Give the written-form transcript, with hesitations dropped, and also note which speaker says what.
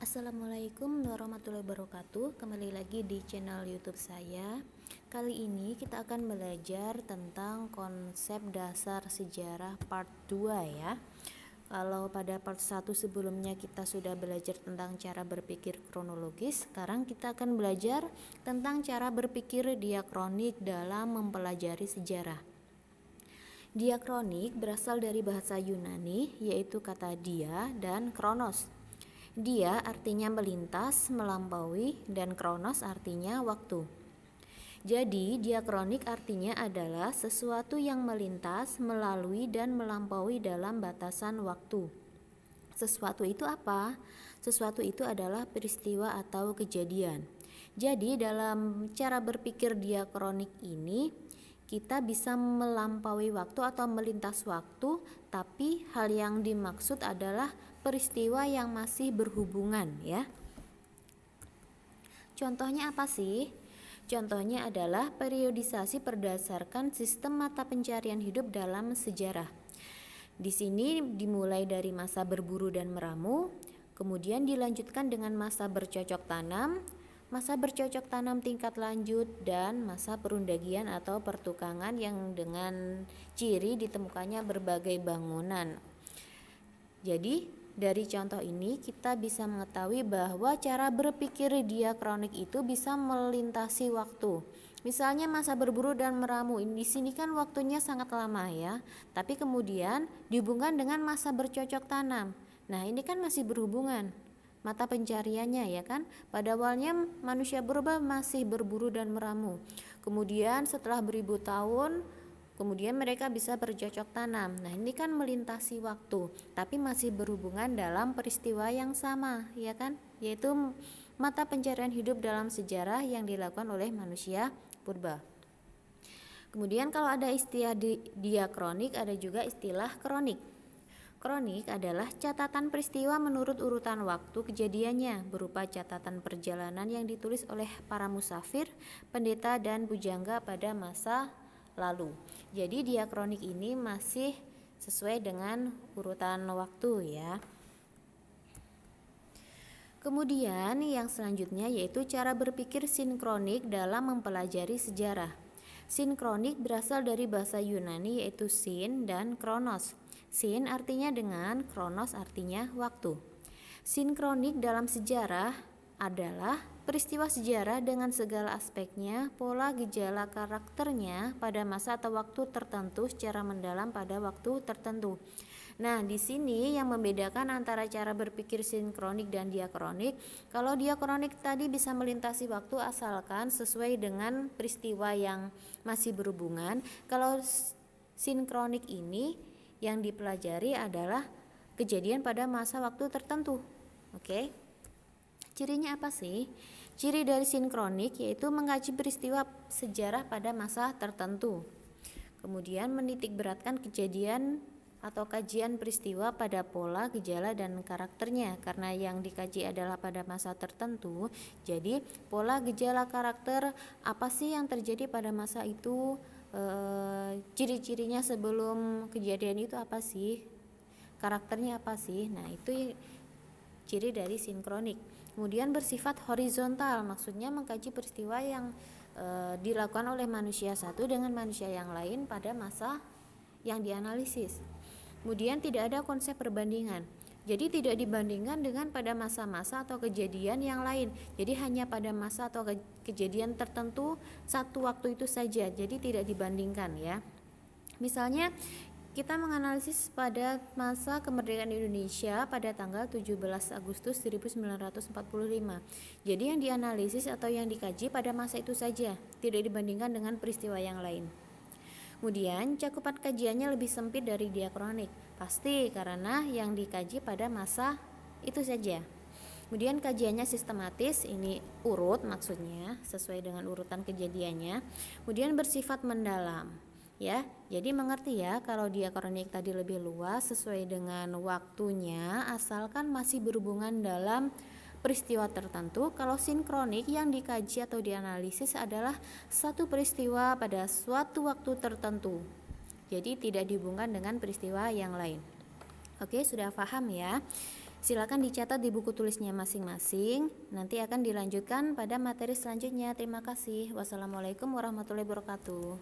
Speaker 1: Assalamualaikum warahmatullahi wabarakatuh. Kembali lagi di channel YouTube saya. Kali ini kita akan belajar tentang konsep dasar sejarah part 2 ya. Kalau pada part 1 sebelumnya kita sudah belajar tentang cara berpikir kronologis, sekarang kita akan belajar tentang cara berpikir diakronik dalam mempelajari sejarah. Diakronik berasal dari bahasa Yunani, yaitu kata dia dan kronos. Dia artinya melintas, melampaui, dan kronos artinya waktu. Jadi, diakronik artinya adalah sesuatu yang melintas, melalui, dan melampaui dalam batasan waktu. Sesuatu itu apa? Sesuatu itu adalah peristiwa atau kejadian. Jadi, dalam cara berpikir diakronik ini, kita bisa melampaui waktu atau melintas waktu, tapi hal yang dimaksud adalah peristiwa yang masih berhubungan ya. Contohnya apa sih? Contohnya adalah periodisasi berdasarkan sistem mata pencarian hidup dalam sejarah. Di sini dimulai dari masa berburu dan meramu, kemudian dilanjutkan dengan masa bercocok tanam tingkat lanjut, dan masa perundagian atau pertukangan yang dengan ciri ditemukannya berbagai bangunan. Jadi dari contoh ini kita bisa mengetahui bahwa cara berpikir diakronik itu bisa melintasi waktu. Misalnya masa berburu dan meramu, di sini kan waktunya sangat lama ya, tapi kemudian dihubungkan dengan masa bercocok tanam. Nah ini kan masih berhubungan mata pencariannya ya kan. Pada awalnya manusia purba masih berburu dan meramu. Kemudian setelah beribu tahun, kemudian mereka bisa bercocok tanam. Nah, ini kan melintasi waktu, tapi masih berhubungan dalam peristiwa yang sama, ya kan? Yaitu mata pencarian hidup dalam sejarah yang dilakukan oleh manusia purba. Kemudian kalau ada istilah diakronik, ada juga istilah kronik. Kronik adalah catatan peristiwa menurut urutan waktu kejadiannya, berupa catatan perjalanan yang ditulis oleh para musafir, pendeta, dan pujangga pada masa lalu. Jadi diakronik ini masih sesuai dengan urutan waktu ya. Kemudian yang selanjutnya yaitu cara berpikir sinkronik dalam mempelajari sejarah. Sinkronik berasal dari bahasa Yunani yaitu sin dan kronos. Sin artinya dengan, kronos artinya waktu. Sinkronik dalam sejarah adalah peristiwa sejarah dengan segala aspeknya, pola gejala karakternya pada masa atau waktu tertentu secara mendalam pada waktu tertentu. Nah, di sini yang membedakan antara cara berpikir sinkronik dan diakronik. Kalau diakronik tadi bisa melintasi waktu asalkan sesuai dengan peristiwa yang masih berhubungan. Kalau sinkronik ini yang dipelajari adalah kejadian pada masa waktu tertentu. Oke. Cirinya apa sih? Ciri dari sinkronik yaitu mengkaji peristiwa sejarah pada masa tertentu. Kemudian menitik beratkan kejadian atau kajian peristiwa pada pola, gejala, dan karakternya. Karena yang dikaji adalah pada masa tertentu, jadi pola, gejala, karakter apa sih yang terjadi pada masa itu, ciri-cirinya sebelum kejadian itu apa sih, karakternya apa sih. Nah itu ciri dari sinkronik. Kemudian bersifat horizontal, maksudnya mengkaji peristiwa yang dilakukan oleh manusia satu dengan manusia yang lain pada masa yang dianalisis. Kemudian tidak ada konsep perbandingan, jadi tidak dibandingkan dengan pada masa-masa atau kejadian yang lain. Jadi hanya pada masa atau kejadian tertentu satu waktu itu saja, jadi tidak dibandingkan ya. Misalnya kita menganalisis pada masa kemerdekaan Indonesia pada tanggal 17 Agustus 1945. Jadi yang dianalisis atau yang dikaji pada masa itu saja, tidak dibandingkan dengan peristiwa yang lain. Kemudian cakupan kajiannya lebih sempit dari diakronik, pasti karena yang dikaji pada masa itu saja. Kemudian kajiannya sistematis, ini urut maksudnya, sesuai dengan urutan kejadiannya. Kemudian bersifat mendalam. Ya, jadi mengerti ya kalau diakronik tadi lebih luas sesuai dengan waktunya, asalkan masih berhubungan dalam peristiwa tertentu. Kalau sinkronik yang dikaji atau dianalisis adalah satu peristiwa pada suatu waktu tertentu, jadi tidak dihubungkan dengan peristiwa yang lain. Oke, sudah paham ya. Silakan dicatat di buku tulisnya masing-masing. Nanti akan dilanjutkan pada materi selanjutnya. Terima kasih. Wassalamualaikum warahmatullahi wabarakatuh.